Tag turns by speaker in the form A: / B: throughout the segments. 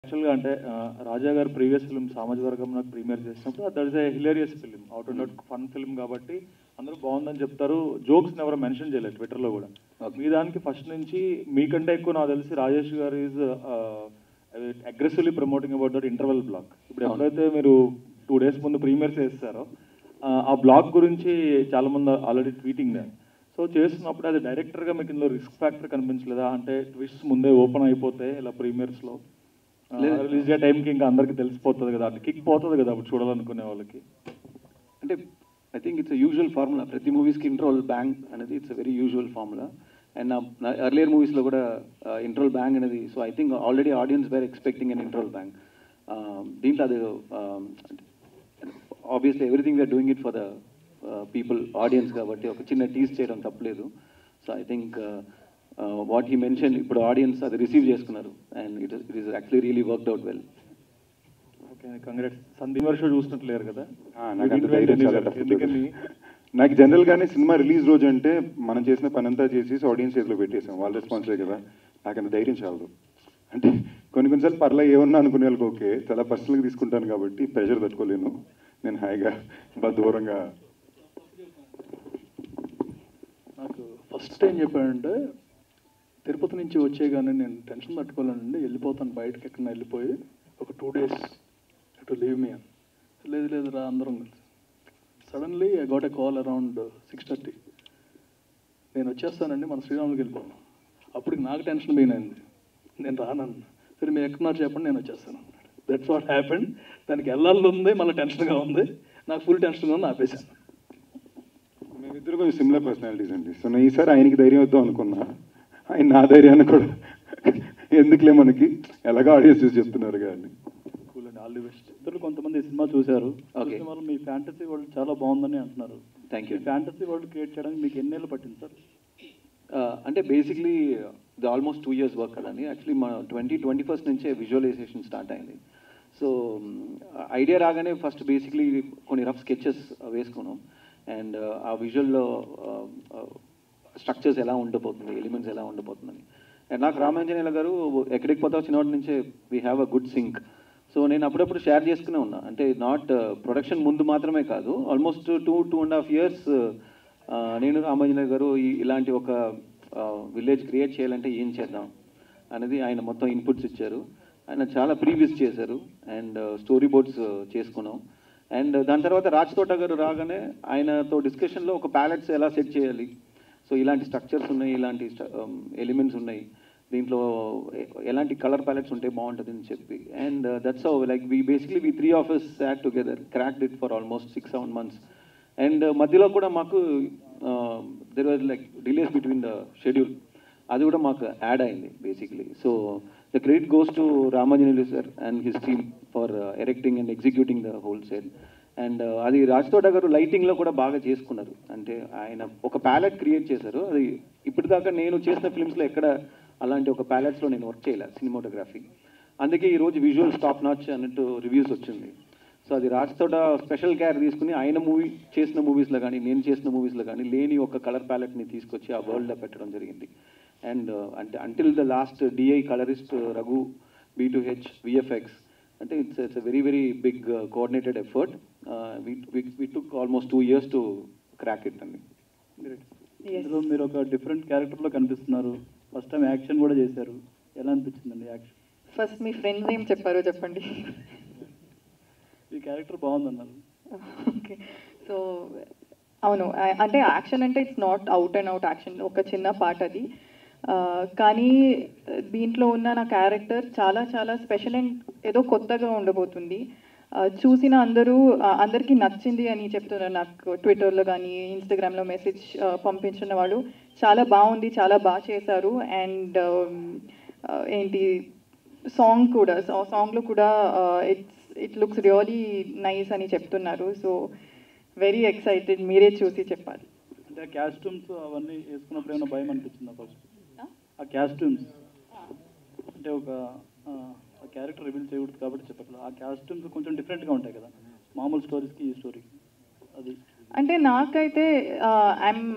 A: యాక్చువల్గా అంటే రాజా గారు ప్రీవియస్ ఫిల్మ్ సామాజిక వర్గం నాకు ప్రీమియర్ చేసినప్పుడు that is a hilarious film, out and out fun film కాబట్టి అందరూ బాగుందని చెప్తారు. జోక్స్ ఎవరు మెన్షన్ చేయలేదు ట్విట్టర్లో కూడా. మీ దానికి ఫస్ట్ నుంచి మీకంటే ఎక్కువ నాకు తెలిసి రాజేష్ గారు is aggressively promoting about that interval block. ఇప్పుడు ఎప్పుడైతే మీరు 2 days ముందు ప్రీమియర్ చేస్తారో ఆ బ్లాక్ గురించి చాలా మంది ఆల్రెడీ ట్వీటింగ్ దాన్ని. సో చేస్తున్నప్పుడు అది డైరెక్టర్గా మీకు ఇందులో రిస్క్ ఫ్యాక్టర్ కనిపించలేదా? అంటే ట్విస్ట్ ముందే ఓపెన్ అయిపోతే ఇలా ప్రీమియర్స్లో రిలీజ్ అయ్యే టైంకి ఇంకా అందరికీ తెలిసిపోతుంది కదా, అంటే కిక్ పోతుంది కదా అప్పుడు చూడాలనుకునే వాళ్ళకి.
B: అంటే I think it's usual formula, ప్రతి మూవీస్కి ఇంటర్వల్ బ్యాంగ్ అనేది it's very usual formula. And నా ఎర్లియర్ మూవీస్లో కూడా ఇంటర్వల్ బ్యాంగ్ అనేది, so I think already audience were expecting an interval bang. దీంట్లో అది obviously everything we're doing it for the people audience కాబట్టి ఒక చిన్న టీజ్ చేయడం తప్పలేదు. So I think what he mention ఇప్పుడు ఆడియన్స్ అది రిసీవ్ చేసుకున్నారు and it is actually really worked out well.
A: Okay, congrats. Sandeep show చూసినట్లేరు కదా?
C: ఎందుకని నాకు జనరల్గానే సినిమా రిలీజ్ రోజు అంటే మనం చేసిన పని అంతా చేసి ఆడియన్స్ చేతిలో పెట్టేసాం, వాళ్ళ రెస్పాన్సే కదా. నాకు అంత ధైర్యం చాలదు. అంటే కొన్నిసార్లు పర్లే ఏమన్నా అనుకునే వాళ్ళకి ఓకే, చాలా పర్సనల్గా తీసుకుంటాను కాబట్టి ప్రెషర్ తట్టుకోలేను. నేను హాయిగా దూరంగా.
D: నాకు ఫస్ట్ టైం చెప్పాడంటే తిరుపతి నుంచి వచ్చే కానీ నేను టెన్షన్ తట్టుకోలేనండి, వెళ్ళిపోతాను బయటకి ఎక్కడన్నా వెళ్ళిపోయి ఒక 2 days టు లీవ్ మీ అని. లేదు రా అందరం కలిసి. Suddenly I got a call around 6:30. నేను వచ్చేస్తానండి మన శ్రీరాములకి వెళ్ళిపోను. అప్పటికి నాకు టెన్షన్ పోయినది, నేను రానన్నా. సరే మీరు ఎక్కడున్నారు చెప్పండి నేను వచ్చేస్తాను అన్నాడు. That's what happened. దానికి వెళ్ళాలి ఉంది, మళ్ళీ టెన్షన్గా ఉంది, నాకు ఫుల్ టెన్షన్గా ఉంది, ఆపేశాను.
C: మేమిద్దరు కొంచెం సిమిలర్ పర్సనాలిటీస్ అండి. సో నేను ఈసారి ఆయనకి ధైర్యం వద్దాం అనుకున్నా, ఆయన నా ధైర్యాన్ని కూడా ఎందుకులే మనకి ఎలాగో ఆడియన్స్ చూసి చెప్తున్నారు కానీ.
A: కూల్ అండి, ఆల్ ది బెస్ట్.
D: ఇద్దరు కొంతమంది సినిమా చూశారు.
B: ఓకే,
D: వాళ్ళు మీ ఫ్యాంటసీ వరల్డ్ చాలా బాగుందని అంటున్నారు.
B: Thank you.
D: Fantasy world create చేయడానికి మీకు ఎన్నేళ్ళు పట్టింది సార్?
B: అంటే బేసిక్లీ ఇది ఆల్మోస్ట్ 2 years వర్క్ కదండి. యాక్చువల్లీ మన 2021 నుంచే విజువలైజేషన్ స్టార్ట్ అయింది. సో ఐడియా రాగానే ఫస్ట్ బేసిక్లీ కొన్ని రఫ్ స్కెచెస్ వేసుకున్నాం. అండ్ ఆ విజువల్లో స్ట్రక్చర్స్ ఎలా ఉండబోతుంది, ఎలిమెంట్స్ ఎలా ఉండబోతుందని. అండ్ నాకు రామాంజనేయుల గారు ఎక్కడికి పోతావు చిన్నవాటి నుంచే we have a good sync. So నేను అప్పుడప్పుడు షేర్ చేసుకునే ఉన్నా, అంటే నాట్ ప్రొడక్షన్ ముందు మాత్రమే కాదు, ఆల్మోస్ట్ 2.5 years నేను రామాంజనేయ గారు ఇలాంటి ఒక విలేజ్ క్రియేట్ చేయాలంటే ఏం చేద్దాం అనేది ఆయన మొత్తం ఇన్పుట్స్ ఇచ్చారు. ఆయన చాలా ప్రీవియస్ చేశారు అండ్ స్టోరీ బోర్డ్స్ చేసుకున్నాం. అండ్ దాని తర్వాత రాజ్ తోట గారు రాగానే ఆయనతో డిస్కషన్లో ఒక ప్యాలెట్స్ ఎలా సెట్ చేయాలి, సో ఇలాంటి స్ట్రక్చర్స్ ఉన్నాయి, ఇలాంటి ఎలిమెంట్స్ ఉన్నాయి, దీంట్లో ఎలాంటి కలర్ ప్యాలెట్స్ ఉంటే బాగుంటుంది అని చెప్పి. And that's how like we 3 of us sat together, cracked it for almost 6-7 months. And మధ్యలో కూడా మాకు there was like delays between the schedule, అది కూడా మాకు యాడ్ అయింది basically. So the credit goes to Ramanjaneyulu sir and his team for erecting and executing the whole set. And అది రాజ్ తోట గారు లైటింగ్లో కూడా బాగా చేసుకున్నారు. అంటే ఆయన ఒక ప్యాలెట్ క్రియేట్ చేశారు. అది ఇప్పటిదాకా నేను చేసిన ఫిల్మ్స్లో ఎక్కడ అలాంటి ఒక ప్యాలెట్స్లో నేను వర్క్ చేయలేదు సినిమాటోగ్రఫీ. అందుకే ఈరోజు విజువల్స్ టాప్ నాచ్ అన్నట్టు రివ్యూస్ వచ్చింది. సో అది రాజ్ తోట స్పెషల్ కేర్ తీసుకుని ఆయన చేసిన మూవీస్లో కానీ నేను చేసిన మూవీస్లో కానీ లేని ఒక కలర్ ప్యాలెట్ని తీసుకొచ్చి ఆ వరల్డ్లో పెట్టడం జరిగింది. అండ్ అంటే until the last DI colourist Raghu, B2H, VFX, అంటే it's a very big coordinated effort. We took almost 2 years to crack it అండి.
D: ఇందులో మీరు ఒక డిఫరెంట్ క్యారెక్టర్లో కనిపిస్తున్నారు, ఫస్ట్ టైం యాక్షన్ కూడా చేశారు, ఎలా అనిపించిందండి యాక్షన్?
E: ఫస్ట్ మీ ఫ్రెండ్స్ ఏం చెప్పారో చెప్పండి.
D: ఈ క్యారెక్టర్ బాగుందన్నారు.
E: ఓకే, సో అవును, అంటే యాక్షన్ అంటే it's not out and out action, ఒక చిన్న పార్ట్ అది. కానీ దీంట్లో ఉన్న నా క్యారెక్టర్ చాలా చాలా స్పెషల్ అండ్ ఏదో కొత్తగా ఉండబోతుంది. చూసిన అందరికీ నచ్చింది అని చెప్తున్నారు. నాకు ట్విట్టర్లో కానీ ఇన్స్టాగ్రామ్లో మెసేజ్ పంపించిన వాళ్ళు చాలా బాగుంది, చాలా బాగా చేశారు. అండ్ ఏంటి సాంగ్లో కూడా ఇట్ లుక్స్ రియలీ నైస్ అని చెప్తున్నారు. సో వెరీ ఎక్సైటెడ్, మీరే చూసి చెప్పాలి.
D: అంటే కాస్ట్యూమ్స్ అవన్నీ వేసుకున్నప్పుడు ఏమైనా భయం అనిపించిందా ఫస్ట్? ఆ కాస్ట్యూమ్స్ అంటే ఒక క్యారెక్టర్ రివీల్ చేయకూడదు కాబట్టి చెప్పట్లేదు, ఆ కాస్ట్యూమ్స్ కొంచెం డిఫరెంట్గా ఉంటాయి కదా మామూలు స్టోరీస్కి ఈ స్టోరీకి. అది
E: అంటే నాకైతే ఐఎమ్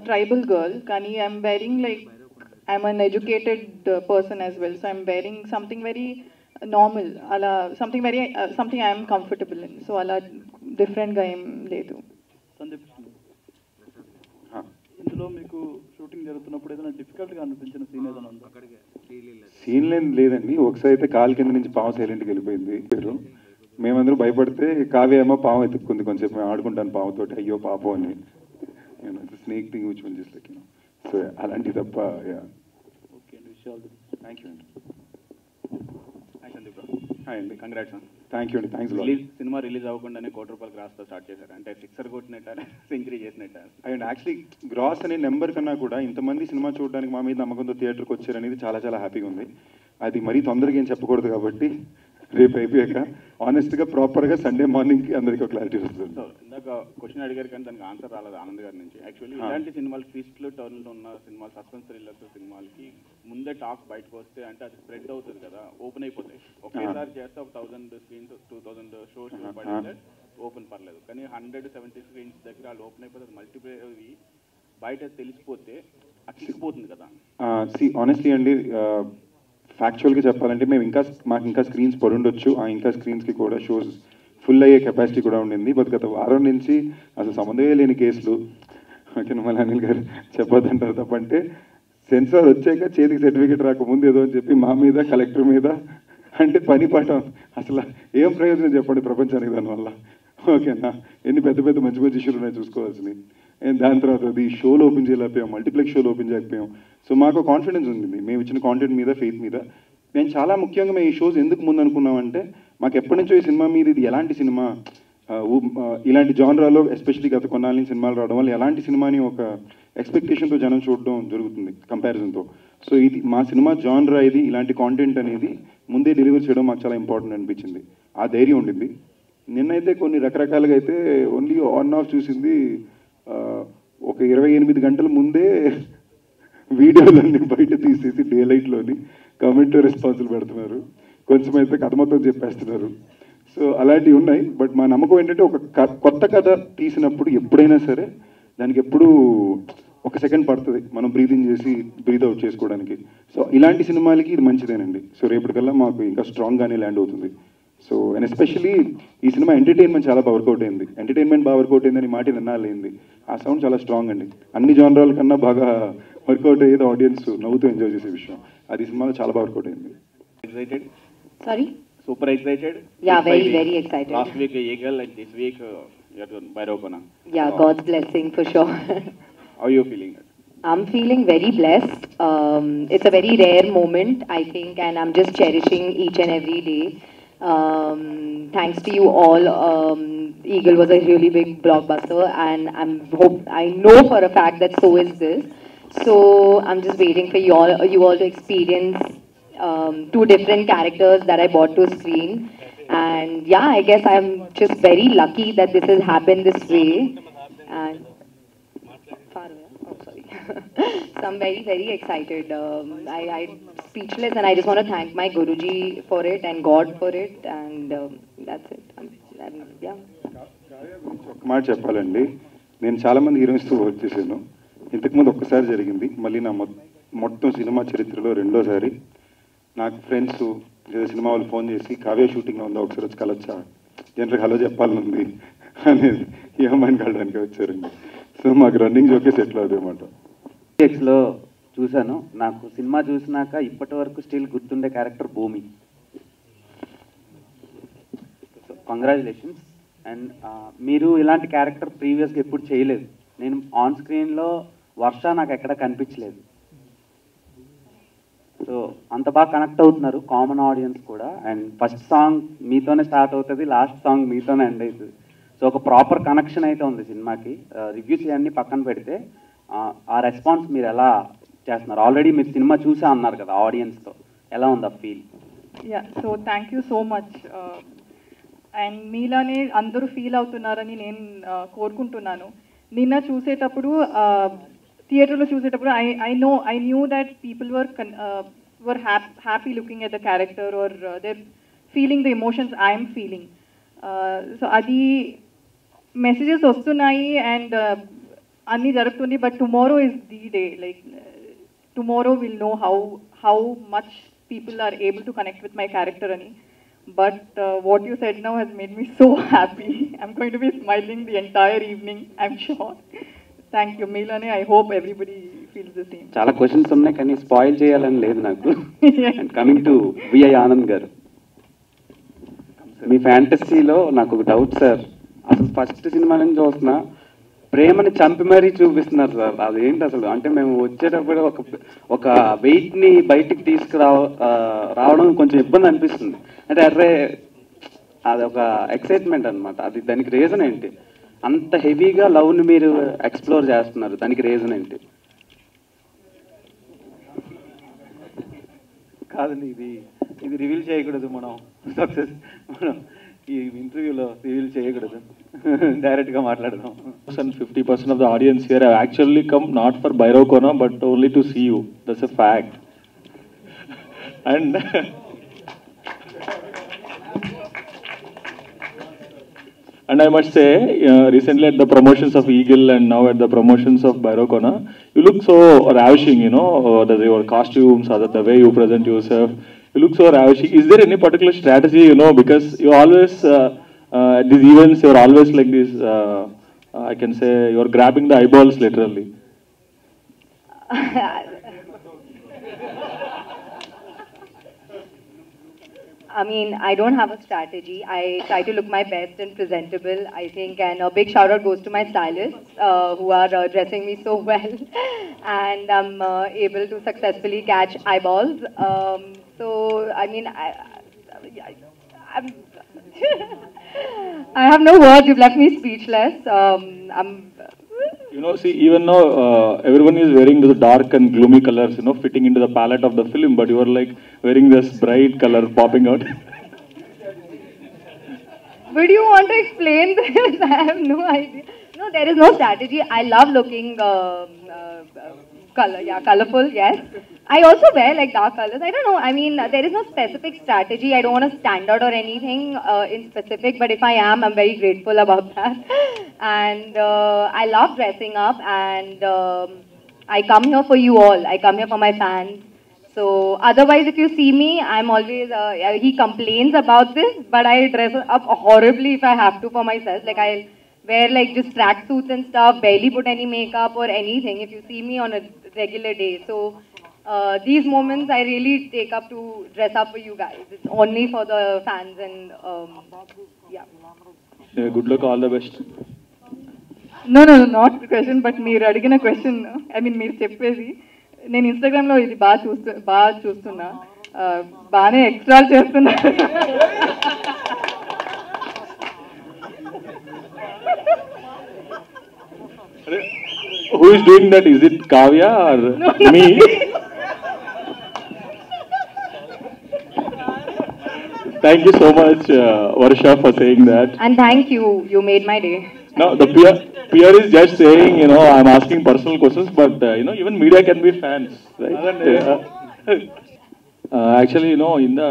E: ట్రైబల్ గర్ల్, కానీ I'm wearing like I'm uneducated person as well. So I'm wearing something very normal అలా something I'm comfortable in. So అలా డిఫరెంట్గా ఏం లేదు.
D: సందీప్, ఇందులో మీకు షూటింగ్ జరుగుతున్నప్పుడు ఏదైనా డిఫికల్ట్గా అనిపించిన సీన్ ఏదైనా ఉందా?
C: సీన్ లేదండి. ఒకసారి అయితే కాలు కింద నుంచి పాము సైలెంట్కి వెళ్ళిపోయింది. మేమందరూ భయపడితే కావ్య ఏమో పాము ఎత్తుక్కుంది. కొంచెం మేము ఆడుకుంటాను పాముతోటి, అయ్యో పాపం అని. Snake thing which one just like so అలాంటి తప్ప.
D: ఓకే అండి, విషయాలు.
C: థ్యాంక్ యూ అండి.
F: హాయ్ సందీప్.
C: హాయ్ అండి.
F: కంగ్రాట్స్.
C: థ్యాంక్ యూ అండి. థ్యాంక్స్
F: సినిమా రిలీజ్ అవ్వకుండానే ₹1 కోటి గ్రాస్తో స్టార్ట్ చేశారు. అంటే సిక్సర్ కొట్టినట్ట, సెంచరీ చేసినట్ట.
C: అండ్ యాక్చువల్లీ గ్రాస్ అనే నెంబర్ కన్నా కూడా ఇంతమంది సినిమా చూడడానికి మా మీద నమ్మకంతో థియేటర్కి వచ్చారనేది చాలా చాలా హ్యాపీగా ఉంది. అది మరీ తొందరగా ఏం చెప్పకూడదు కాబట్టి రేపు అయిపోయాక ఆనెస్ట్గా ప్రాపర్గా సండే మార్నింగ్కి అందరికీ ఒక క్లారిటీ వస్తుంది.
F: సో ఇందాక క్వశ్చన్ అడిగారు కానీ దానికి ఆన్సర్ రాలేదు ఆనంద్ గారి నుంచి. యాక్చువల్లీ ఇలాంటి సినిమాలు ట్విస్ట్లు టర్న్లు ఉన్న సినిమాలు, సస్పెన్స్ థ్రిల్లర్స్ సినిమాలకి ముందే టాక్ బయటకు వస్తే అంటే అది స్ప్రెడ్ అవుతుంది కదా, ఓపెన్ అయిపోతాయి. ఒకేసారి చేస్తే ఒక 1000 స్క్రీన్స్ 2000 షోస్ పడితే ఓపెన్ పర్లేదు. కానీ 170 స్క్రీన్స్ దగ్గర వాళ్ళు ఓపెన్ అయిపోతే మల్టిప్లే బయట తెలిసిపోతే అక్కిపోతుంది కదా.
C: ఆనెస్ట్లీ అండి, ఫ్యాక్చువల్గా చెప్పాలంటే మాకు ఇంకా స్క్రీన్స్ పడుండొచ్చు. ఆ ఇంకా స్క్రీన్స్కి కూడా షోస్ ఫుల్ అయ్యే కెపాసిటీ కూడా ఉండింది. బట్ గత వారం నుంచి అసలు సంబంధమే లేని కేసులు. ఓకే, మళ్ళీ అనిల్ గారు చెప్పొద్దంటారు తప్పంటే సెన్సార్ వచ్చాక చేతికి సర్టిఫికేట్ రాకముందు ఏదో అని చెప్పి మా మీద, కలెక్టర్ మీద, అంటే పని పాఠం అసలు ఏం ప్రయోజనం చెప్పండి ప్రపంచానికి దానివల్ల. ఓకేనా, ఎన్ని పెద్ద పెద్ద మంచి మంచి ఇష్యూలు ఉన్నాయి చూసుకోవాల్సినవి. దాని తర్వాత అది షోలు ఓపెన్ చేయలేకపోయాం, మల్టీప్లెక్స్ షోలు ఓపెన్ చేయకపోయాం. సో మాకు కాన్ఫిడెన్స్ ఉంది మేము ఇచ్చిన కాంటెంట్ మీద, ఫెయిత్ మీద. మేము చాలా ముఖ్యంగా మేము ఈ షోస్ ఎందుకు ముందు అనుకున్నామంటే మాకు ఎప్పటి నుంచో ఈ సినిమా మీద ఇది ఎలాంటి సినిమా, ఇలాంటి జానరాలో ఎస్పెషల్లీ గత కొన్నాళ్ళ నుంచి సినిమాలు రావడం వల్ల ఎలాంటి సినిమాని ఒక ఎక్స్పెక్టేషన్తో జనం చూడడం జరుగుతుంది కంపారిజన్తో. సో ఇది మా సినిమా జానరా, ఇది ఇలాంటి కాంటెంట్ అనేది ముందే డెలివర్ చేయడం మాకు చాలా ఇంపార్టెంట్ అనిపించింది. ఆ ధైర్యం ఉండింది. నిన్నైతే కొన్ని రకరకాలుగా అయితే ఓన్లీ ఆన్ ఆఫ్ చూసింది ఒక 28 గంటల ముందే వీడియోలన్నీ బయట తీసేసి డే లైట్లోని కామెంట్ రెస్పాన్సులు పెడుతున్నారు. కొంచెం అయితే కథ మొత్తం చెప్పేస్తున్నారు. సో అలాంటివి ఉన్నాయి. బట్ మా నమ్మకం ఏంటంటే ఒక కొత్త కథ తీసినప్పుడు ఎప్పుడైనా సరే దానికి ఎప్పుడూ ఒక సెకండ్ పడుతుంది మనం బ్రీదింగ్ చేసి బ్రీత్ అవుట్ చేసుకోవడానికి. సో ఇలాంటి సినిమాలకి ఇది మంచిదేనండి. సో రేపటికల్లా మాకు ఇంకా స్ట్రాంగ్గానే ల్యాండ్ అవుతుంది. సో అండ్ ఎస్పెషల్లీ ఈ సినిమా ఎంటర్టైన్మెంట్ చాలా బాగా వర్కౌట్ అయింది. ఎంటర్టైన్మెంట్ బాగా వర్కౌట్ అయిందని మాట నిన్నాళ్ళైంది. ఆ సౌండ్ చాలా స్ట్రాంగ్ అండి. అన్ని జానరాల కన్నా బాగా వర్కౌట్ అయ్యేది ఆడియన్స్ నవ్వుతూ ఎంజాయ్ చేసే విషయం. అది సినిమాలో చాలా బాగా వర్కౌట్ అయింది.
F: Excited?
G: Sorry?
F: Super excited?
G: Yeah, very excited.
F: Last week Eagle and this week you're doing Bairopana.
G: Yeah, God's blessing for sure.
F: How are you feeling?
G: I'm feeling very blessed. It's a very rare moment, I think, and I'm just cherishing each and every day. Thanks to you all. Eagle was a really big blockbuster, and I know for a fact that so is this. So I'm just waiting for you all to experience two different characters that I brought to screen. And yeah, I guess I'm just very lucky that this has happened this way. And far away. Oh, sorry. So I'm very excited. I'm speechless, and I just want to thank my Guruji for it and God for it, and that's it. Yeah.
C: ఒక మాట చెప్పాలండి, నేను చాలామంది హీరోయిన్స్తో work చేశాను. ఇంతకుముందు ఒక్కసారి జరిగింది, మళ్ళీ నా మొత్తం సినిమా చరిత్రలో రెండోసారి. నాకు ఫ్రెండ్స్ లేదా సినిమా వాళ్ళు ఫోన్ చేసి కావ్య షూటింగ్లో ఉందా ఒకసారి వచ్చి కలొచ్చా, జనరల్గా హలో చెప్పాలనుంది అనేది ఏమైనా కలడానికి వచ్చారండి. సో మాకు రన్నింగ్ జోకే సెటిల్ అవుతుంది అన్నమాట.
H: లో చూశాను. నాకు సినిమా చూసినాక ఇప్పటి వరకు స్టిల్ గుర్తుండే క్యారెక్టర్ భూమి. So congratulations. అండ్ మీరు ఇలాంటి క్యారెక్టర్ ప్రీవియస్గా ఎప్పుడు చేయలేదు. నేను ఆన్ స్క్రీన్లో వర్ష నాకు ఎక్కడ కనిపించలేదు. సో అంత బాగా కనెక్ట్ అవుతున్నారు కామన్ ఆడియన్స్ కూడా. అండ్ ఫస్ట్ సాంగ్ మీతోనే స్టార్ట్ అవుతుంది, లాస్ట్ సాంగ్ మీతోనే ఎండ్ అవుతుంది. సో ఒక ప్రాపర్ కనెక్షన్ అయితే ఉంది సినిమాకి. రివ్యూస్ ఇవన్నీ పక్కన పెడితే ఆ రెస్పాన్స్ మీరు ఎలా చేస్తున్నారు? ఆల్రెడీ మీరు సినిమా చూసా అన్నారు కదా, ఆడియన్స్తో ఎలా ఉంది ఆ feel?
E: Yeah, so thank you so much. And మీలానే అందరూ ఫీల్ అవుతున్నారని నేను కోరుకుంటున్నాను. నిన్న చూసేటప్పుడు థియేటర్లో చూసేటప్పుడు I knew that people were happy looking at the character are their feeling the emotions I'm feeling. So అది మెసేజెస్ వస్తున్నాయి అండ్ అన్నీ జరుగుతుంది. But tomorrow is the day. Like tomorrow will know how much people are able to connect with my character ani. But what you said now has made me so happy. I'm going to be smiling the entire evening, I'm sure. Thank you, Milane. I hope everybody feels the same.
H: చాలా questions ఉన్నాయి కానీ spoil చేయాలని లేదు నాకు. And coming to VI Anand గారు, మీ ఫ్యాంటసీలో నాకు ఒక డౌట్ సార్. అసలు ఫస్ట్ సినిమా నుంచి చూస్తున్నా ప్రేమని చంపి మరీ చూపిస్తున్నారు సార్. అదేంటి అసలు? అంటే మేము వచ్చేటప్పుడు ఒక వెయిట్ని బయటికి రావడం కొంచెం ఇబ్బంది అనిపిస్తుంది. అంటే అరే అది ఒక ఎక్సైట్మెంట్ అనమాట. అది దానికి రీజన్ ఏంటి? అంత హెవీగా లవ్ని మీరు ఎక్స్ప్లోర్ చేస్తున్నారు, దానికి రీజన్ ఏంటి?
B: కాదండి, ఇది రివీల్ చేయకూడదు. మనం ఈ ఇంటర్వ్యూలో రివీల్ చేయకూడదు, డైరెక్ట్గా మాట్లాడదాం.
A: 50% of the audience here have actually come not for Bairakona but only to see you. That's a fact. And and I must say, recently at the promotions of Eagle and now at the promotions of Bairakona, you look so ravishing, your costumes or the way you present yourself, you look so ravishing. Is there any particular strategy, because you always, at these events, you're always like this, I can say, you're grabbing the eyeballs literally.
G: I mean, I don't have a strategy. I try to look my best and presentable, I think, and a big shout out goes to my stylists who are dressing me so well, and I'm able to successfully catch eyeballs. So, I mean, I'm I have no words. You've left me speechless.
A: See, even now everyone is wearing the dark and gloomy colors, fitting into the palette of the film, but you are like wearing this bright color popping out.
G: Would you want to explain this? I have no idea. No, there is no strategy. I love looking colorful, yes. I also wear like dark colors. I don't know. I mean, there is no specific strategy. I don't want to stand out or anything in specific, but if I am, I'm very grateful about that. And I love dressing up, and I come here for you all. I come here for my fans. So otherwise, if you see me, I'm always, he complains about this, but I dress up horribly if I have to for myself. Like I'll wear like just track suits and stuff, barely put any makeup or anything if you see me on a regular day. So these moments I really take up to dress up for you guys. It's only for the fans and yeah.
A: Good luck, all the best.
E: No, not the question, but మీరు అడిగిన question, I mean మీరు చెప్పేది, నేను ఇన్స్టాగ్రామ్లో ఇది బాగా చూస్తున్నా, బాగానే ఎక్స్ట్రా చేస్తున్నా.
A: Who is doing that? Is it Kavya or me? Thank you so much, Varsha, for saying that.
G: And thank you. You made my day.
A: No, the peer is just saying, I'm asking personal questions, but, even media can be fans, right? Actually, in the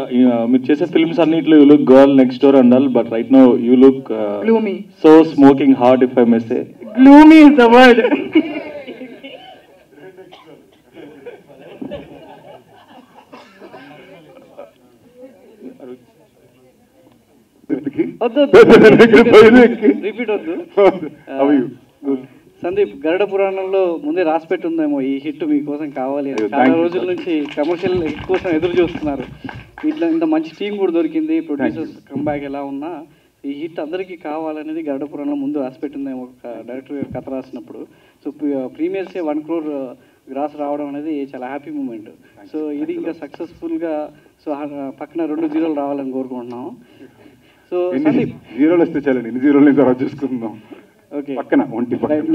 A: మీరు చేసే films అన్నిట్లో you look girl next door and all, but right now you look
E: gloomy.
A: So smoking hot, if I may say.
E: Gloomy is the word.
I: Repeat వద్దు. సందీప్, గరుడ పురాణంలో ముందే రాసిపెట్టి ఉందేమో ఈ hit మీకోసం కావాలి అని. చాలా రోజుల నుంచి కమర్షియల్ హిట్ కోసం ఎదురు చూస్తున్నారు. ఇట్లా ఇంత మంచి టీం కూడా దొరికింది, ప్రొడ్యూసర్స్ కంబ్యాక్ ఎలా ఉన్నా ఈ హిట్ అందరికీ కావాలనేది గరుడ పురాణంలో ముందు రాసిపెట్టి ఉందేమో ఒక డైరెక్టర్ గారు కథ రాసినప్పుడు. సో ప్రీమియర్సే 1 crore గ్రాస్ రావడం అనేది చాలా హ్యాపీ మూమెంట్. సో ఇది ఇంకా సక్సెస్ఫుల్గా, సో పక్కన 2 0 రావాలని కోరుకుంటున్నాం. సో సందీప్,
C: 0 వస్తే చాలండి, 0 తర్వాత చూసుకుందాం.
I: ఓకే,
C: పక్కన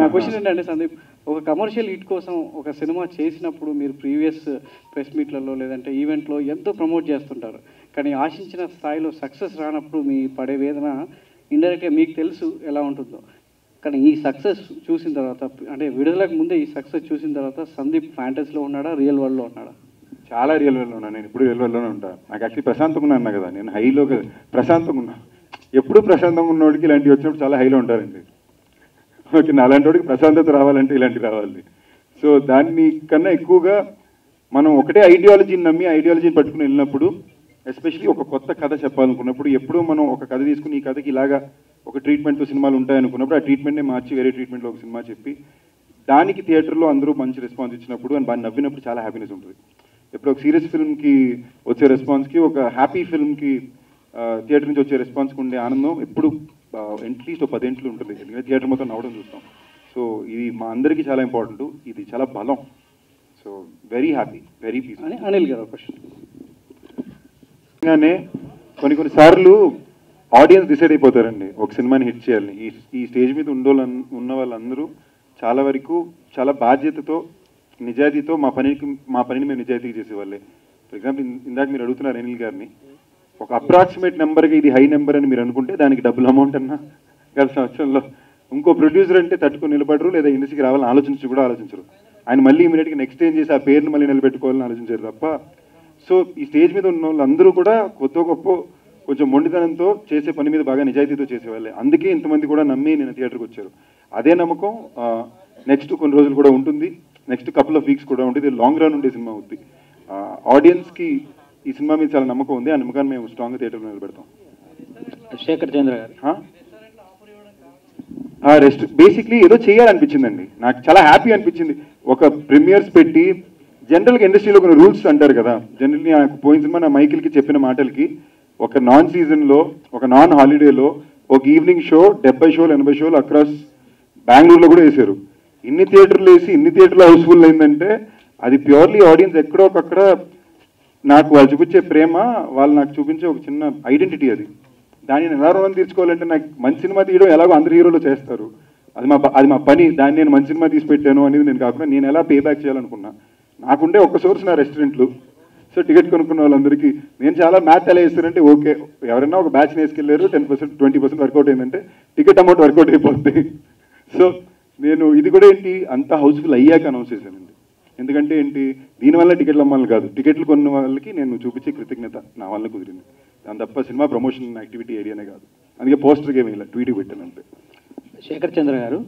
I: నా క్వశ్చన్ ఏంటంటే సందీప్, ఒక కమర్షియల్ హిట్ కోసం ఒక సినిమా చేసినప్పుడు మీరు ప్రీవియస్ ప్రెస్ మీట్లలో లేదంటే ఈవెంట్లో ఎంతో ప్రమోట్ చేస్తుంటారు, కానీ ఆశించిన స్థాయిలో సక్సెస్ రానప్పుడు మీ పడే వేదన ఇండైరెక్ట్గా మీకు తెలుసు ఎలా ఉంటుందో. కానీ ఈ సక్సెస్ చూసిన తర్వాత, అంటే విడుదలకు ముందే ఈ సక్సెస్ చూసిన తర్వాత సందీప్ ఫ్యాంటసీలో ఉన్నాడా, రియల్ వరల్డ్లో ఉన్నాడా?
C: చాలా రియల్ వరల్డ్లో ఉన్నాను. నేను ఇప్పుడు రియల్ వరల్డ్లోనే ఉంటాను. నాకు యాక్చువల్లీ ప్రశాంతంగా ఉన్నా కదా, నేను హైలో కదా ప్రశాంతంగా ఉన్నా. ఎప్పుడు ప్రశాంతంగా ఉన్నోడికి ఇలాంటివి వచ్చినప్పుడు చాలా హైలో ఉంటారండి. ఓకే, నా అలాంటి వాడికి ప్రశాంతత రావాలంటే ఇలాంటివి రావాలి. సో దాన్ని కన్నా ఎక్కువగా మనం ఒకటే ఐడియాలజీని నమ్మి ఐడియాలజీని పట్టుకుని వెళ్ళినప్పుడు, ఎస్పెషలీ ఒక కొత్త కథ చెప్పాలనుకున్నప్పుడు, ఎప్పుడూ మనం ఒక కథ తీసుకుని ఈ కథకి ఇలాగా ఒక ట్రీట్మెంట్తో సినిమాలు ఉంటాయనుకున్నప్పుడు ఆ ట్రీట్మెంట్నే మార్చి వేరే ట్రీట్మెంట్లో ఒక సినిమా చెప్పి దానికి థియేటర్లో అందరూ మంచి రెస్పాన్స్ ఇచ్చినప్పుడు అండ్ బాగా నవ్వినప్పుడు చాలా హ్యాపీనెస్ ఉంటుంది. ఎప్పుడు ఒక సీరియస్ ఫిల్మ్కి వచ్చే రెస్పాన్స్కి, ఒక హ్యాపీ ఫిల్మ్కి థియేటర్ నుంచి వచ్చే రెస్పాన్స్కి ఉండే ఆనందం ఎప్పుడు అట్లీస్ట్ 10 ఇంట్లు ఉంటుంది. ఎందుకంటే థియేటర్ మొత్తం నవ్వడం చూస్తాం. సో ఇది మా అందరికీ చాలా ఇంపార్టెంట్, ఇది చాలా బలం. So very happy, very peaceful.
I: Anil గారు క్వశ్చన్.
C: కొన్ని సార్లు ఆడియన్స్ డిసైడ్ అయిపోతారండి ఒక సినిమాని హిట్ చేయాలని. ఈ స్టేజ్ మీద ఉన్న వాళ్ళందరూ చాలా వరకు చాలా బాధ్యతతో, నిజాయితీతో మా పనిని మేము నిజాయితీగా చేసేవాళ్ళే. ఫర్ ఎగ్జాంపుల్ ఇందాక మీరు అడుగుతున్నారు అనిల్ గారిని, ఒక అప్రాక్సిమేట్ నెంబర్గా ఇది హై నెంబర్ అని మీరు అనుకుంటే దానికి డబుల్ అమౌంట్ అన్నా గత సంవత్సరంలో. ఇంకో ప్రొడ్యూసర్ అంటే తట్టుకుని నిలబడరు, లేదా ఇండస్ట్రీకి రావాలని ఆలోచించరు. ఆయన మళ్ళీ ఇమీడియట్గా నెక్స్ట్ ఏం చేసి ఆ పేరుని మళ్ళీ నిలబెట్టుకోవాలని ఆలోచించారు తప్ప. సో ఈ స్టేజ్ మీద ఉన్న వాళ్ళందరూ కూడా గొప్ప కొంచెం మొండితనంతో చేసే పని మీద బాగా నిజాయితీతో చేసేవాళ్ళే. అందుకే ఇంతమంది కూడా నమ్మి నేను థియేటర్కి వచ్చారు. అదే నమ్మకం నెక్స్ట్ కొన్ని రోజులు కూడా ఉంటుంది, నెక్స్ట్ కపుల్ ఆఫ్ వీక్స్ కూడా ఉంటుంది. లాంగ్ రన్ ఉండే సినిమా అవుతుంది. ఆడియన్స్కి ఈ సినిమా మీద చాలా నమ్మకం ఉంది. ఆ నమ్మకాన్ని మేము స్ట్రాంగ్గా థియేటర్లో నిలబెడతాం.
I: శేఖర్ చంద్ర గారు
C: బేసిక్లీ ఏదో చేయాలనిపించిందండి, నాకు చాలా హ్యాపీ అనిపించింది. ఒక ప్రీమియర్స్ పెట్టి, జనరల్గా ఇండస్ట్రీలో కొన్ని రూల్స్ అంటారు కదా, జనరల్లీ నాకు పోయిన సినిమా నా మైకిల్కి చెప్పిన మాటలకి ఒక నాన్ సీజన్లో, ఒక నాన్ హాలిడేలో ఒక ఈవినింగ్ షో 70 షోలు 80 షోలు అక్రాస్ బెంగళూరులో కూడా వేశారు. ఇన్ని థియేటర్లు వేసి ఇన్ని థియేటర్లో హౌస్ఫుల్ అయిందంటే అది ప్యూర్లీ ఆడియన్స్ ఎక్కడో ఒకక్కడ నాకు వాళ్ళు చూపించే ప్రేమ, వాళ్ళు నాకు చూపించే ఒక చిన్న ఐడెంటిటీ. దాన్ని నేను ఎలా రుణం తీర్చుకోవాలంటే, నాకు మంచి సినిమా తీయడం ఎలాగో అందరు హీరోలు చేస్తారు, అది మా పని. దాన్ని నేను మంచి సినిమా తీసి పెట్టాను అనేది నేను కాకుండా నేను ఎలా పే బ్యాక్ చేయాలనుకున్నా. నాకుండే ఒక సోర్స్ నా రెస్టారెంట్లు. సో టికెట్ కొనుక్కున్న వాళ్ళందరికీ నేను చాలా మ్యాథ్ ఎలా వేస్తానంటే, ఓకే ఎవరైనా ఒక బ్యాచ్ని వేసుకెళ్ళారు, 10% 20% వర్కౌట్ అయిందంటే టికెట్ అమౌంట్ వర్కౌట్ అయిపోద్ది. సో నేను ఇది కూడా అంత హౌస్ఫుల్ అయ్యాక అనౌన్స్ చేశానండి. ఎందుకంటే దీనివల్ల టికెట్లు అమ్మాలని కాదు, టికెట్లు కొన్న వాళ్ళకి నేను చూపించే కృతజ్ఞత నా వల్ల కుదిరింది. దాని తప్ప సినిమా ప్రమోషన్ యాక్టివిటీ ఐడియానే కాదు. అందుకే పోస్టర్కి ఏమి ఇలా ట్వీట్ పెట్టానంటే.
J: శేఖర్ చంద్ర గారు,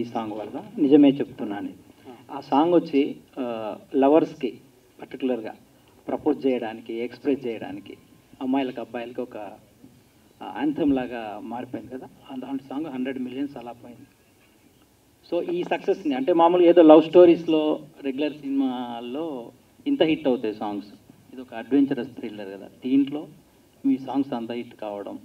J: ఈ సాంగ్ వల్ల నిజమే చెప్తున్నాను. ఆ సాంగ్ వచ్చి లవర్స్కి పర్టికులర్గా ప్రపోజ్ చేయడానికి, ఎక్స్ప్రెస్ చేయడానికి అమ్మాయిలకి అబ్బాయిలకి ఒక యాంథమ్ లాగా మారిపోయింది కదా. దాంట్లో సాంగ్ 100 million అలా పోయింది. సో ఈ సక్సెస్ని అంటే మామూలుగా ఏదో లవ్ స్టోరీస్లో రెగ్యులర్ సినిమాల్లో ఇంత హిట్ అవుతాయి సాంగ్స్, ఇది ఒక అడ్వెంచరస్ థ్రిల్లర్ కదా. దీంట్లో మీ సాంగ్స్ అంత హిట్ కావడం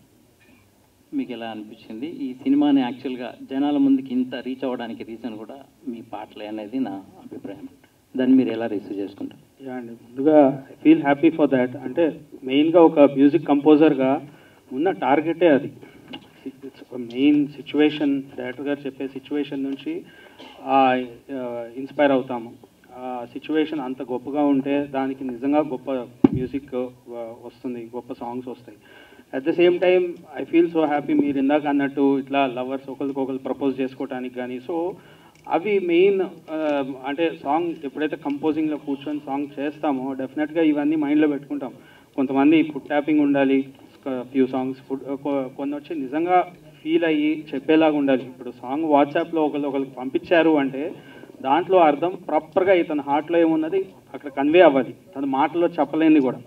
J: మీకు ఎలా అనిపించింది? ఈ సినిమాని యాక్చువల్గా జనాల ముందుకి ఇంత రీచ్ అవ్వడానికి రీజన్ కూడా మీ పాటలే అనేది నా అభిప్రాయం. దాన్ని మీరు ఎలా రిసీవ్ చేసుకుంటారు?
K: యా అండి, ముందుగా I feel happy for that. అంటే మెయిన్గా ఒక మ్యూజిక్ కంపోజర్గా ఉన్న టార్గెటే అది. ఇట్స్ ఒక మెయిన్ సిచ్యువేషన్, డైరెక్టర్ గారు చెప్పే సిచ్యువేషన్ నుంచి ఇన్స్పైర్ అవుతాము. ఆ సిచ్యువేషన్ అంత గొప్పగా ఉంటే దానికి నిజంగా గొప్ప మ్యూజిక్ వస్తుంది, గొప్ప సాంగ్స్ వస్తాయి. At the same time I feel so happy, మీరు ఇందాక అన్నట్టు ఇట్లా లవర్స్ ఒకరికొకరు ప్రపోజ్ చేసుకోవడానికి కానీ, సో అవి మెయిన్. అంటే సాంగ్ ఎప్పుడైతే కంపోజింగ్లో కూర్చొని సాంగ్ చేస్తామో డెఫినెట్గా ఇవన్నీ మైండ్లో పెట్టుకుంటాం. కొంతమంది ఫుడ్ ట్యాపింగ్ ఉండాలి, ఫ్యూ సాంగ్స్ కొన్ని వచ్చి నిజంగా ఫీల్ అయ్యి చెప్పేలాగా ఉండాలి. ఇప్పుడు సాంగ్ వాట్సాప్లో ఒకరికి పంపించారు అంటే దాంట్లో అర్థం ప్రాపర్గా ఇతని హార్ట్లో ఏమున్నది అక్కడ కన్వే అవ్వాలి, తన మాటల్లో చెప్పలేనిది కూడా.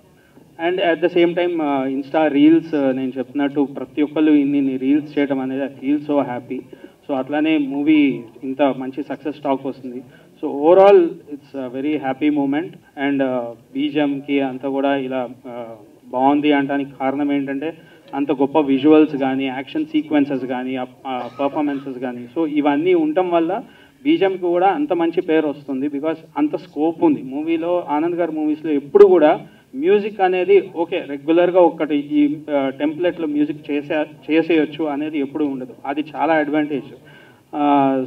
K: And at the same time insta reels, నేను చెప్పినట్టు ప్రతి ఒక్కళ్ళు ఇన్ని రీల్స్ చేయడం అనేది I feel so happy. So అట్లానే మూవీ ఇంత మంచి సక్సెస్ టాక్ వస్తుంది. So overall it's very happy moment. And బీజిఎంకి అంతా కూడా ఇలా బాగుంది అనడానికి కారణం ఏంటంటే అంత గొప్ప విజువల్స్ కానీ, యాక్షన్ సీక్వెన్సెస్ కానీ, పర్ఫార్మెన్సెస్ కానీ, సో ఇవన్నీ ఉండటం వల్ల బీజిఎంకి కూడా అంత మంచి పేరు వస్తుంది. బికాస్ అంత స్కోప్ ఉంది మూవీలో. ఆనంద్ గారి మూవీస్లో ఎప్పుడు కూడా మ్యూజిక్ అనేది ఓకే రెగ్యులర్గా ఒకటి ఈ టెంప్లెట్లో మ్యూజిక్ చేసేయచ్చు అనేది ఎప్పుడు ఉండదు. అది చాలా అడ్వాంటేజ్.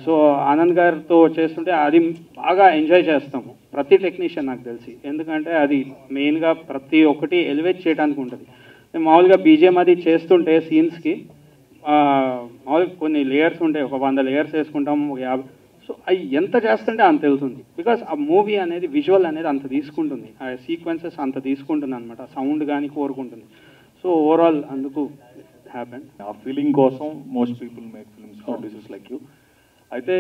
K: సో ఆనంద్ గారితో చేస్తుంటే అది బాగా ఎంజాయ్ చేస్తాము ప్రతి టెక్నీషియన్ నాకు తెలిసి. ఎందుకంటే అది మెయిన్గా ప్రతి ఒక్కటి ఎలివేట్ చేయడానికి ఉంటుంది. మామూలుగా బీజిఎం అది చేస్తుంటే సీన్స్కి మామూలుగా కొన్ని లేయర్స్ ఉంటాయి, ఒక 100 లేయర్స్ వేసుకుంటాం, ఒక 50. సో అవి ఎంత చేస్తుంటే అంత తెలుస్తుంది. బికాస్ ఆ మూవీ అనేది విజువల్ అనేది అంత తీసుకుంటుంది, ఆ సీక్వెన్సెస్ అంత తీసుకుంటుంది అనమాట, సౌండ్ కానీ కోరుకుంటుంది. సో ఓవరాల్ అందుకు హ్యాపెన్.
A: ఆ ఫీలింగ్ కోసం most people make films, producers like you. అయితే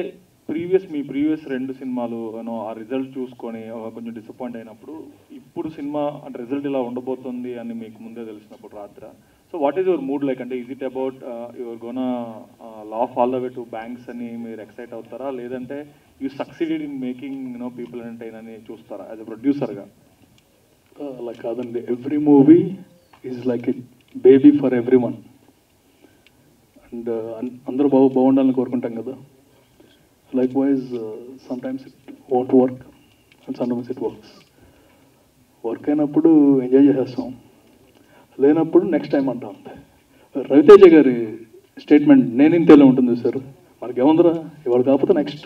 A: మీ ప్రీవియస్ 2 సినిమాలు ఆ రిజల్ట్ చూసుకొని కొంచెం డిసప్పాయింట్ అయినప్పుడు ఇప్పుడు సినిమా అంటే రిజల్ట్ ఇలా ఉండబోతుంది అని మీకు ముందే తెలిసినప్పుడు రాత్రి, so what is your mood like? అంటే is it about your gonna laugh all the way to banks అని మీరు ఎక్సైట్ అవుతారా, లేదంటే you succeeded in making people entertain అని చూస్తారా యాజ్ ఎ ప్రొడ్యూసర్గా?
D: అలా కాదండి, every movie is like a baby for everyone. And అందరూ బాగుండాలని కోరుకుంటాం కదా. Likewise sometimes it won't work and sometimes it works. Work అయినప్పుడు ఎంజాయ్ చేసేస్తాం, లేనప్పుడు నెక్స్ట్ టైం అంటాం. రవితేజ గారి స్టేట్మెంట్ నేనింతేలా ఉంటుంది సార్, మనకి ఏముందిరా ఇవాళ కాకపోతే next,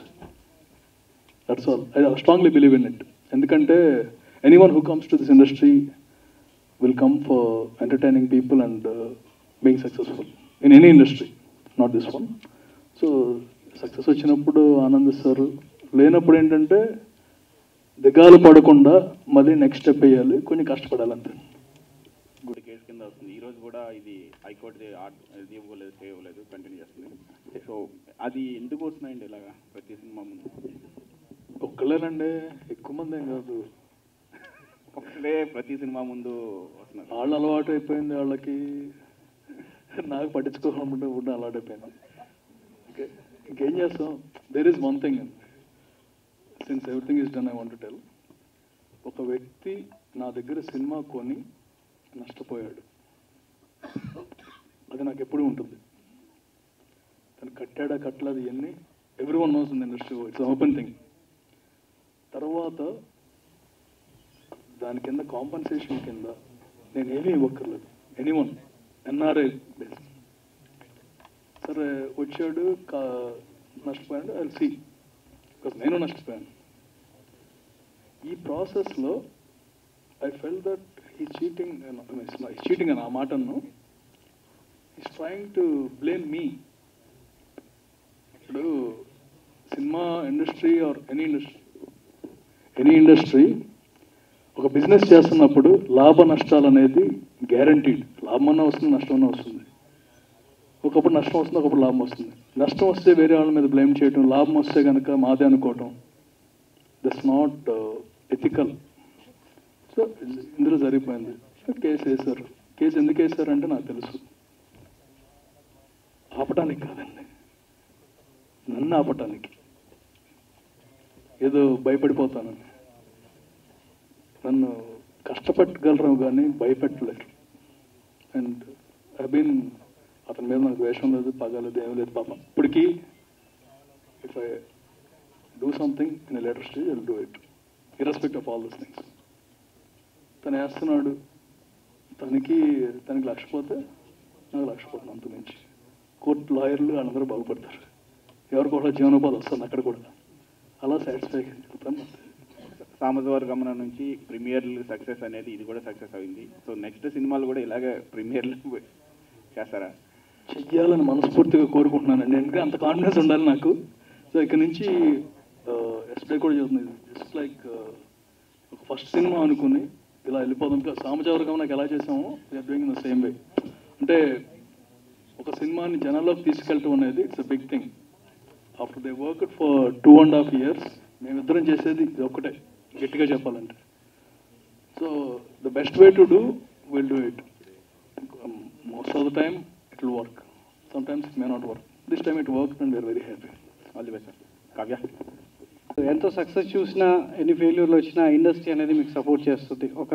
D: that's all. I strongly believe in it. ఎందుకంటే anyone who comes to this industry will come for entertaining people and being successful in any industry, not this one. So success వచ్చినప్పుడు ఆనందిస్తారు, లేనప్పుడు ఏంటంటే దిగాలు పడకుండా మళ్ళీ నెక్స్ట్ స్టెప్ వేయాలి, కొంచెం కష్టపడాలంతే.
F: గుడి కేసు కింద వస్తుంది. ఈరోజు కూడా ఇది హైకోర్టు ఇది ఇవ్వలేదు, స్టే ఇవ్వలేదు, కంటిన్యూ చేస్తుంది. సో అది ఎందుకు వస్తున్నాయండి ఇలాగా ప్రతి సినిమా ముందు?
D: ఒక్కలేనండి, ఎక్కువ మంది ఏం కాదు,
F: ఒకటే ప్రతి సినిమా ముందు వస్తున్నారు.
D: వాళ్ళు అలవాటు అయిపోయింది వాళ్ళకి, నాకు పట్టించుకోకుండా ఉండే అలవాటు అయిపోయింది. ఇంకేం చేస్తాం? దేర్ ఈజ్ వన్ థింగ్ అండి, since everything is done I want to tell. ఒక వ్యక్తి నా దగ్గర సినిమా కొని నష్టపోయాడు, అది నాకు ఎప్పుడూ ఉంటుంది. తను కట్టాడా కట్టలేదు ఇవన్నీ every one knows in industry, it's open thing. తర్వాత దాని కింద కాంపన్సేషన్ కింద నేను ఏమీ ఇవ్వక్కర్లేదు, ఎనీవన్ ఎన్ఆర్ఐ బేస్. సరే వచ్చాడు, నష్టపోయాడు, ఐ విల్ సీ, బికాస్ నేను నష్టపోయాను. ఈ ప్రాసెస్లో I fell that he cheating అని ఆ మాటను is trying to blame me. ఇప్పుడు cinema industry or any industry ఒక బిజినెస్ చేస్తున్నప్పుడు లాభ నష్టాలు అనేది గ్యారంటీడ్. లాభమన్నా వస్తుంది, నష్టమన్నా వస్తుంది. ఒకప్పుడు నష్టం వస్తుంది, ఒకప్పుడు లాభం వస్తుంది. నష్టం వస్తే వేరే వాళ్ళ మీద బ్లేమ్ చేయటం, లాభం వస్తే కనుక మాదే అనుకోవటం, దట్స్ నాట్ ఎథికల్. సో ఇందులో జరిగిపోయింది. కేసు వేశారు. కేసు ఎందుకు వేశారంటే నాకు తెలుసు, ఆపటానికి కాదండి, నన్ను ఆపటానికి. ఏదో భయపడిపోతానని. నన్ను కష్టపెట్టగలరు కానీ భయపెట్టలేరు. అండ్ ఐ బీన్, అతని మీద నాకు ద్వేషం లేదు, పగ లేదు, ఏం లేదు పాపం. ఇప్పటికీ if I do something in a later stage I will do it irrespective of all this things. తను వేస్తున్నాడు, తనకి లక్ష పోతే నాకు లక్ష పోతుంది, అంత మించి. కోర్టు లాయర్లు వాళ్ళందరూ బాగుపడతారు, ఎవరికోట్ల జీవనోపాధి వస్తుంది అక్కడ కూడా. అలా సాటిస్ఫై చెప్తాను.
F: సామజవర్గమన నుంచి ప్రీమియర్లు సక్సెస్ అనేది ఇది కూడా సక్సెస్ అయింది. సో నెక్స్ట్ సినిమాలు కూడా ఇలాగే ప్రీమియర్లు చేస్తారా?
D: చెయ్యాలని మనస్ఫూర్తిగా కోరుకుంటున్నానండి, ఎందుకంటే అంత కాన్ఫిడెన్స్ ఉండాలి నాకు. సో ఇక్కడ నుంచి ఎస్డే కూడా చెప్తుంది, జస్ట్ లైక్ ఒక ఫస్ట్ సినిమా అనుకుని ఇలా వెళ్ళిపోదాం. ఇంకా సామజవర్గం నాకు ఎలా చేసామో we're doing in the same way. అంటే ఒక సినిమాని జనాల్లోకి తీసుకెళ్ళటం అనేది it's a big thing. After they worked for 2.5 years మేమిద్దరం చేసేది ఇది ఒక్కటే, గట్టిగా చెప్పాలంటే. So the best way to do will do it. Most of the time it will work, some times it may not work. This time it work and we're very happy.
F: All the best sir. Kavya,
I: ఎంతో success చూసినా, ఎన్ని ఫెయిల్యూర్లు వచ్చినా industry అనేది మీకు support చేస్తుంది. ఒక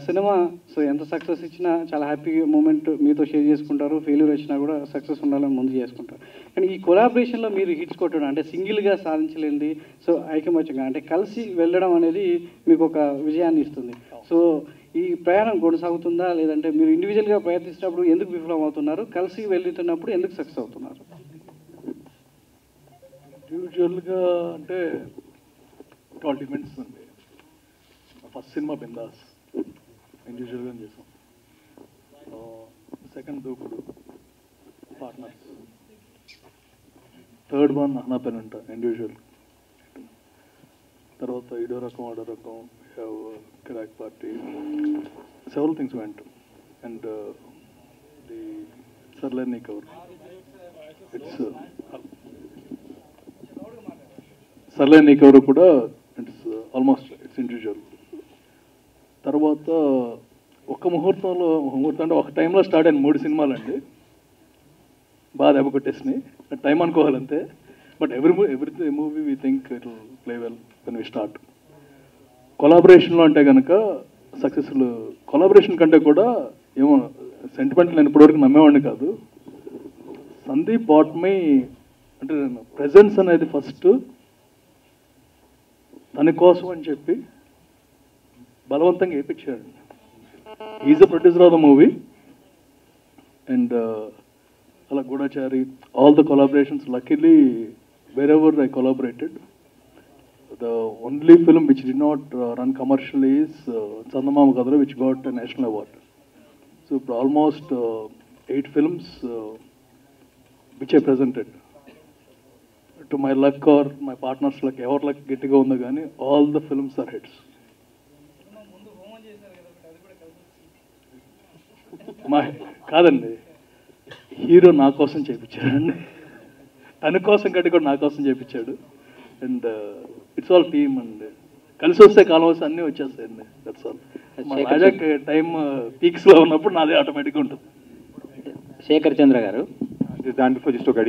I: cinema so ఎంత success ఇచ్చినా చాలా హ్యాపీ మూమెంట్ మీతో షేర్ చేసుకుంటారు, ఫెయిల్యూర్ వచ్చినా కూడా సక్సెస్ ఉండాలని ముందు చేసుకుంటారు. కానీ ఈ కొలాబరేషన్లో మీరు హిట్స్ కొట్టడం అంటే సింగిల్గా సాధించలేంది, సో ఐకమత్యంగా అంటే కలిసి వెళ్ళడం అనేది మీకు ఒక విజయాన్ని ఇస్తుంది. సో ఈ ప్రయాణం కొనసాగుతుందా, లేదంటే మీరు ఇండివిజువల్గా ప్రయత్నిస్తున్నప్పుడు ఎందుకు విఫలం అవుతున్నారు, కలిసి వెళ్తున్నప్పుడు ఎందుకు సక్సెస్ అవుతున్నారు?
D: ఇండివిజువల్గా అంటే ఇట్ ఆల్ డిపెండ్స్ అండి. ఫస్ట్ సినిమా బిందాస్ ఇండివిజువల్గా చేసాం. సెకండ్ దూకుడు పార్ట్నర్స్. థర్డ్ వన్ అన్నా పెనంట ఇండివిజువల్. తర్వాత ఇడో రకం ఆడో రకం, Kirrak Party, several things went. And the సర్లెర్నీ కవర్, ఇట్స్ సర్లే నీకెవరు కూడా ఇట్స్ ఆల్మోస్ట్ ఇట్స్ ఇండివిజువల్. తర్వాత ఒక ముహూర్తం అంటే ఒక టైంలో స్టార్ట్ అయిన 3 సినిమాలు అండి, బాగా దెబ్బ కొట్టేసినాయి. టైం అనుకోవాలంతే. But every movie we think it will play well when we start. కొలాబరేషన్లో అంటే కనుక సక్సెస్ఫుల్, కొలాబరేషన్ కంటే కూడా ఏమో సెంటిమెంట్ నేను ఇప్పటివరకు నమ్మేవాడిని కాదు. సందీప్ బాట్ మీ అంటే ప్రెజెన్స్ అనేది ఫస్ట్ తన కోసం అని చెప్పి బలవంతంగా వేయించాడు. Is a producer of the movie and అలా Goodachari, all the collaborations. Luckily wherever I collaborated, the only film which did not run commercially is Chandamama Kadra, which got a national award. So for almost 8 films which I presented. To my luck or my partner's luck, ever luck gettiga undi gaani, all the films are hits. కాదండి, hero నా కోసం చేయించాడండి, తన కోసం కంటే కూడా నా కోసం చేయించాడు. And it's all team and కలిసి వస్తే కాలం వస్తే అన్నీ వచ్చేస్తాయండి. That's all. మా రాజాకి టైం పీక్స్లో ఉన్నప్పుడు నాదే ఆటోమేటిక్గా ఉంటుంది.
J: శేఖర్ చంద్ర గారు
C: దాంట్లో జస్ట్ ఒక